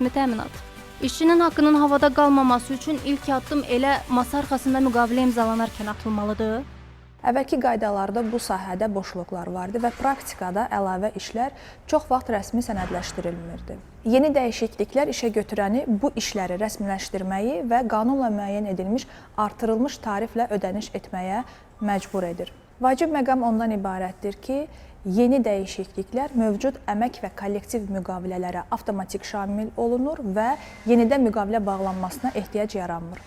Təminat. İşçinin haqqının havada qalmaması üçün ilk addım elə masa arxasında müqavilə imzalanarkən atılmalıdır. Əvvəlki qaydalarda bu sahədə boşluqlar vardı və praktikada əlavə işlər çox vaxt rəsmi sənədləşdirilmirdi. Yeni dəyişikliklər işə götürəni bu işləri rəsmiləşdirməyi və qanunla müəyyən edilmiş artırılmış tariflə ödəniş etməyə məcbur edir. Vacib məqam ondan ibarətdir ki, yeni dəyişikliklər mövcud əmək və kollektiv müqavilələrə avtomatik şamil olunur və yenidən müqavilə bağlanmasına ehtiyac yaranmır.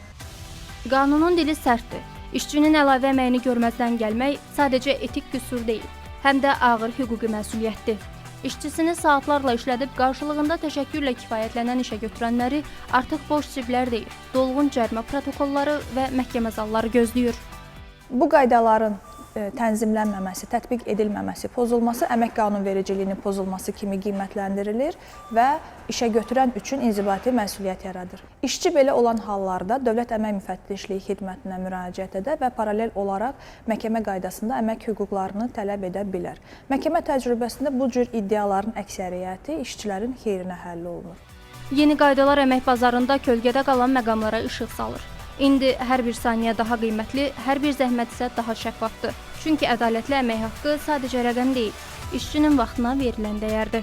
Qanunun dili sərtdir. İşçinin əlavə əməyini görməzdən gəlmək sadəcə etik qüsur deyil, həm də ağır hüquqi məsuliyyətdir. İşçisini saatlarla işlədib qarşılığında təşəkkürlə kifayətlənən işə götürənləri artıq boş sirlər deyil, dolğun cərimə protokolları və məhkəmə zalları gözləyir. Bu qaydaların tənzimlənməməsi, tətbiq edilməməsi, pozulması əmək qanunvericiliyinin pozulması kimi qiymətləndirilir və işə götürən üçün inzibati məsuliyyət yaradır. İşçi belə olan hallarda Dövlət Əmək Müfəttişliyi xidmətinə müraciət edə və paralel olaraq məhkəmə qaydasında əmək hüquqlarını tələb edə bilər. Məhkəmə təcrübəsində bu cür iddiaların əksəriyyəti işçilərin xeyrinə həll olunur. Yeni qaydalar əmək bazarında kölgədə qalan məqamlara işıq salır. İndi hər bir saniyə daha qiymətli, hər bir zəhmət isə daha şəffafdır. Çünki ədalətli əmək haqqı sadəcə rəqəm deyil, işçinin vaxtına verilən dəyərdir.